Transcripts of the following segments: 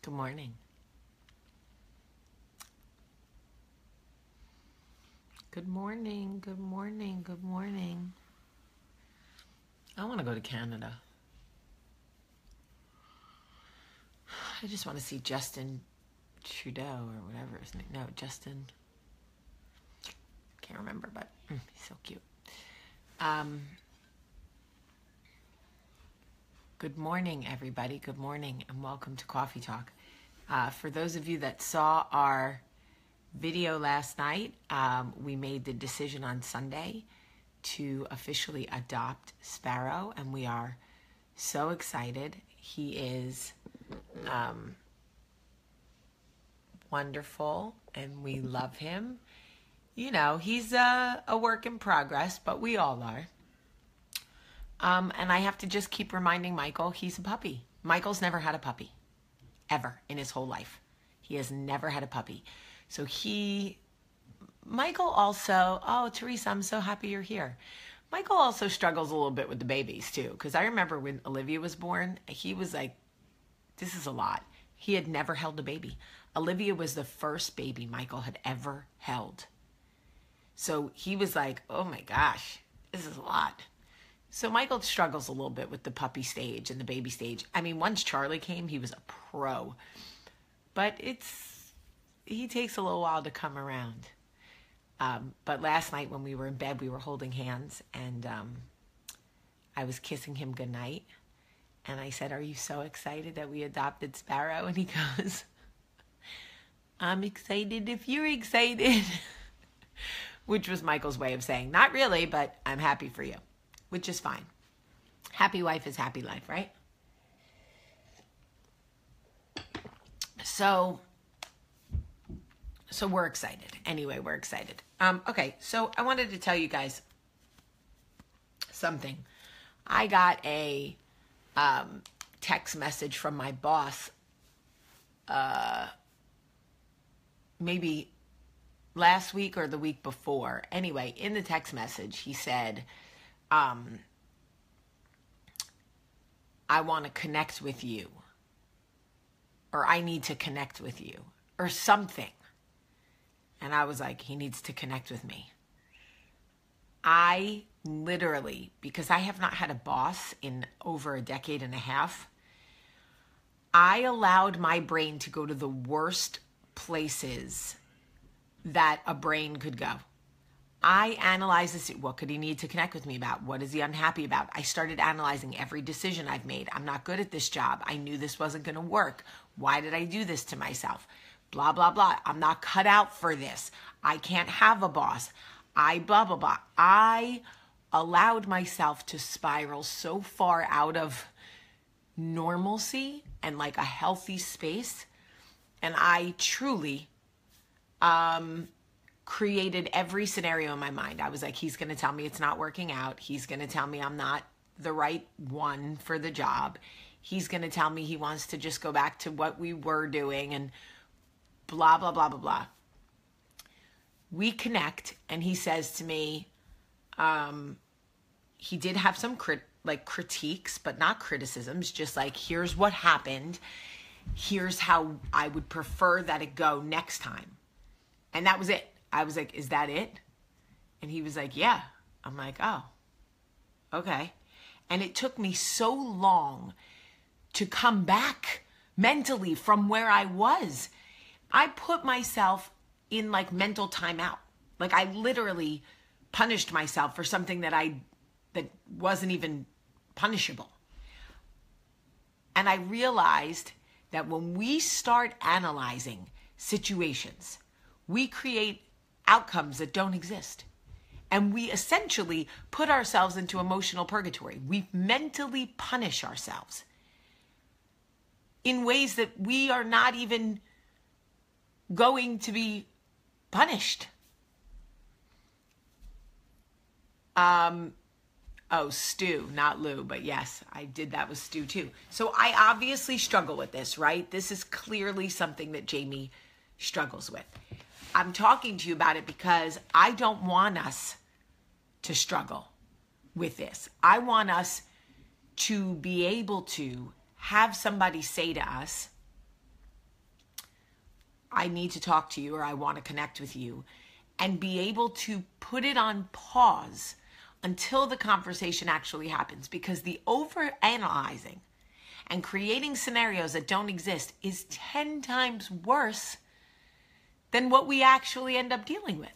Good morning. Good morning. Good morning. Good morning. I want to go to Canada. I just want to see Justin Trudeau or whatever his name. No, Justin. Can't remember, but he's so cute. Good morning, everybody. Good morning, and welcome to Coffee Talk. For those of you that saw our video last night, we made the decision on Sunday to officially adopt Sparrow, and we are so excited. He is wonderful, and we love him. You know, he's a work in progress, but we all are. And I have to just keep reminding Michael, he's a puppy. Michael's never had a puppy, ever, in his whole life. He has never had a puppy. So Michael also, oh, Teresa, I'm so happy you're here. Michael also struggles a little bit with the babies too, because I remember when Olivia was born, he was like, this is a lot. He had never held a baby. Olivia was the first baby Michael had ever held. So he was like, oh my gosh, this is a lot. So Michael struggles a little bit with the puppy stage and the baby stage. I mean, once Charlie came, he was a pro. But he takes a little while to come around. But last night when we were in bed, we were holding hands, and I was kissing him goodnight. And I said, are you so excited that we adopted Sparrow? And he goes, I'm excited if you're excited. Which was Michael's way of saying, not really, but I'm happy for you. Which is fine. Happy wife is happy life, right? So we're excited. Anyway, we're excited. Okay, so I wanted to tell you guys something. I got a text message from my boss maybe last week or the week before. Anyway, in the text message, he said, I want to connect with you, or I need to connect with you, or something. And I was like, he needs to connect with me. I literally, because I have not had a boss in over a decade and a half, I allowed my brain to go to the worst places that a brain could go. I analyzed this. What could he need to connect with me about? What is he unhappy about? I started analyzing every decision I've made. I'm not good at this job. I knew this wasn't going to work. Why did I do this to myself? Blah, blah, blah. I'm not cut out for this. I can't have a boss. Blah, blah, blah. I allowed myself to spiral so far out of normalcy and like a healthy space. And I truly, created every scenario in my mind. I was like, he's going to tell me it's not working out. He's going to tell me I'm not the right one for the job. He's going to tell me he wants to just go back to what we were doing and blah, blah, blah, blah, blah. We connect, and he says to me, he did have some critiques, but not criticisms, just like, here's what happened. Here's how I would prefer that it go next time. And that was it. I was like, is that it? And he was like, yeah. I'm like, oh, okay. And it took me so long to come back mentally from where I was. I put myself in like mental timeout. Like I literally punished myself for something that wasn't even punishable. And I realized that when we start analyzing situations, we create outcomes that don't exist. And we essentially put ourselves into emotional purgatory. We mentally punish ourselves in ways that we are not even going to be punished. Stu, not Lou, but yes, I did that with Stu too. So I obviously struggle with this, right? This is clearly something that Jamie struggles with. I'm talking to you about it because I don't want us to struggle with this. I want us to be able to have somebody say to us, I need to talk to you or I want to connect with you, and be able to put it on pause until the conversation actually happens. Because the overanalyzing and creating scenarios that don't exist is 10 times worse than what we actually end up dealing with.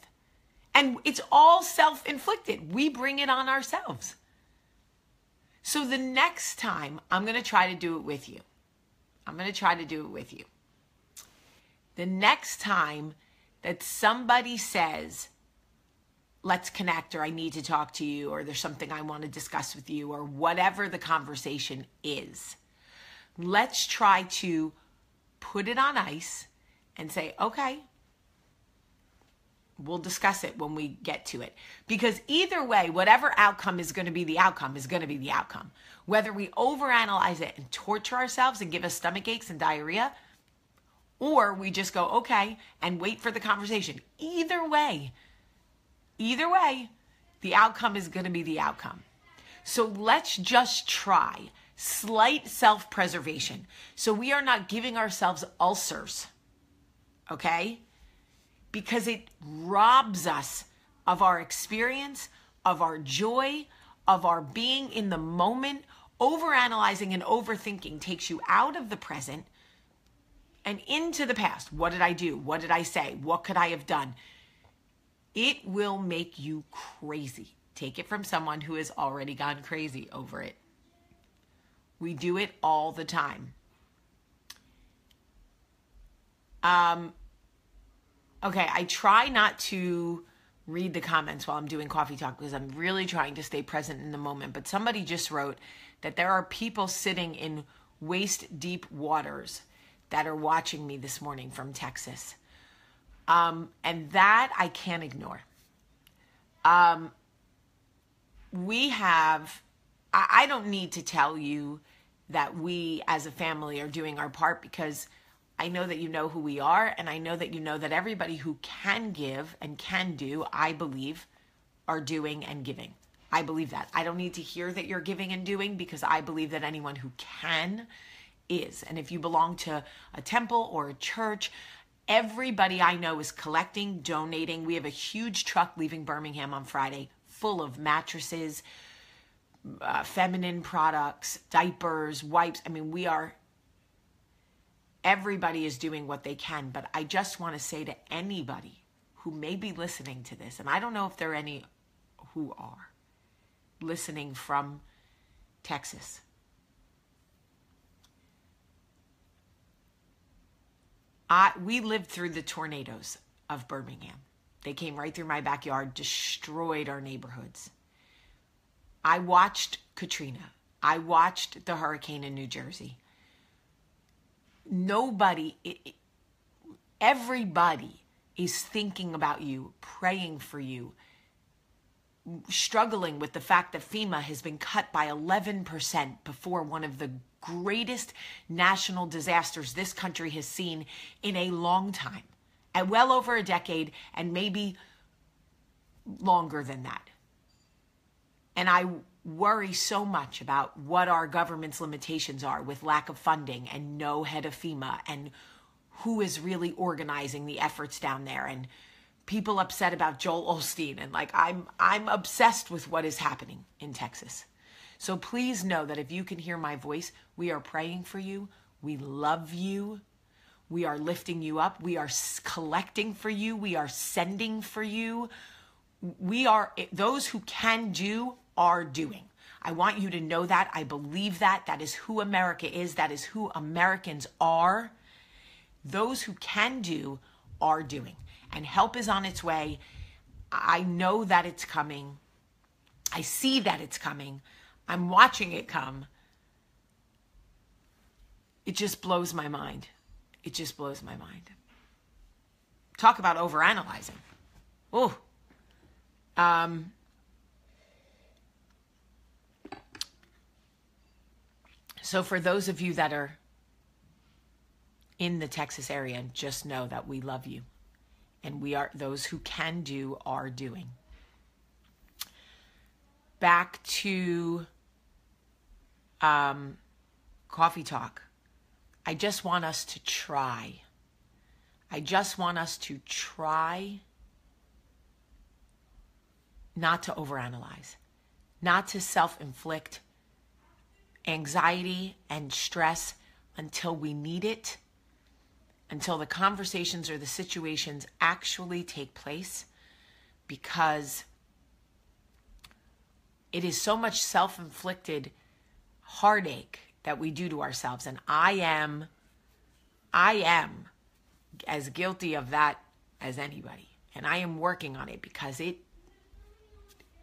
And it's all self-inflicted. We bring it on ourselves. So the next time, I'm going to try to do it with you. The next time that somebody says, let's connect, or I need to talk to you, or there's something I want to discuss with you, or whatever the conversation is, let's try to put it on ice and say, okay, we'll discuss it when we get to it. Because either way, whatever outcome is going to be the outcome is going to be the outcome. Whether we overanalyze it and torture ourselves and give us stomach aches and diarrhea, or we just go, okay, and wait for the conversation. Either way, the outcome is going to be the outcome. So let's just try slight self-preservation, so we are not giving ourselves ulcers, okay? Because it robs us of our experience, of our joy, of our being in the moment. Overanalyzing and overthinking takes you out of the present and into the past. What did I do? What did I say? What could I have done? It will make you crazy. Take it from someone who has already gone crazy over it. We do it all the time. Okay, I try not to read the comments while I'm doing coffee talk because I'm really trying to stay present in the moment. But somebody just wrote that there are people sitting in waist-deep waters that are watching me this morning from Texas. And that I can't ignore. I don't need to tell you that we as a family are doing our part, because I know that you know who we are, and I know that you know that everybody who can give and can do, I believe, are doing and giving. I believe that. I don't need to hear that you're giving and doing, because I believe that anyone who can is. And if you belong to a temple or a church, everybody I know is collecting, donating. We have a huge truck leaving Birmingham on Friday full of mattresses, feminine products, diapers, wipes. I mean, everybody is doing what they can. But I just want to say to anybody who may be listening to this, and I don't know if there are any who are listening from Texas, we lived through the tornadoes of Birmingham. They came right through my backyard, destroyed our neighborhoods. I watched Katrina. I watched the hurricane in New Jersey. Everybody is thinking about you, praying for you, struggling with the fact that FEMA has been cut by 11% before one of the greatest national disasters this country has seen in a long time, and well over a decade, and maybe longer than that. And I worry so much about what our government's limitations are with lack of funding and no head of FEMA, and who is really organizing the efforts down there, and people upset about Joel Osteen. And I'm obsessed with what is happening in Texas. So please know that if you can hear my voice, we are praying for you. We love you. We are lifting you up. We are collecting for you. We are sending for you. Those who can do are doing. I want you to know that. I believe that. That is who America is. That is who Americans are. Those who can do are doing. And help is on its way. I know that it's coming. I see that it's coming. I'm watching it come. It just blows my mind. It just blows my mind. Talk about overanalyzing. Oh. So for those of you that are in the Texas area, just know that we love you. And those who can do are doing. Back to coffee talk. I just want us to try. I just want us to try not to overanalyze, not to self-inflict anxiety and stress until we need it, until the conversations or the situations actually take place, because it is so much self-inflicted heartache that we do to ourselves. And I am as guilty of that as anybody. And I am working on it because it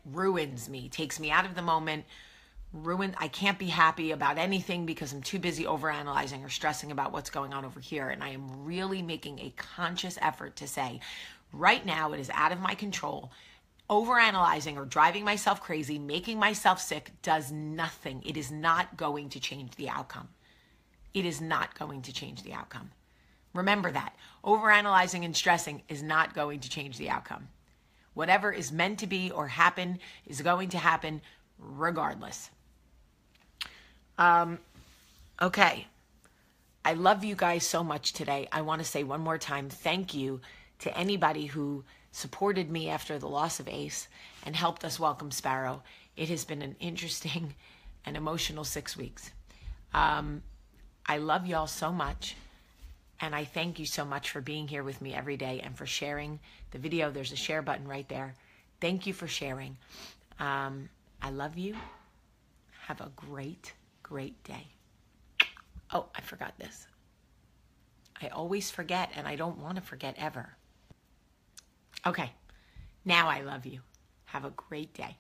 ruins me, takes me out of the moment, I can't be happy about anything because I'm too busy overanalyzing or stressing about what's going on over here. And I am really making a conscious effort to say, right now it is out of my control. Overanalyzing or driving myself crazy, making myself sick does nothing. It is not going to change the outcome. It is not going to change the outcome. Remember that. Overanalyzing and stressing is not going to change the outcome. Whatever is meant to be or happen is going to happen regardless. Okay. I love you guys so much today. I want to say one more time, thank you to anybody who supported me after the loss of Ace and helped us welcome Sparrow. It has been an interesting and emotional 6 weeks. I love y'all so much. And I thank you so much for being here with me every day and for sharing the video. There's a share button right there. Thank you for sharing. I love you. Have a great, great day. Oh, I forgot this. I always forget, and I don't want to forget ever. Okay, now I love you. Have a great day.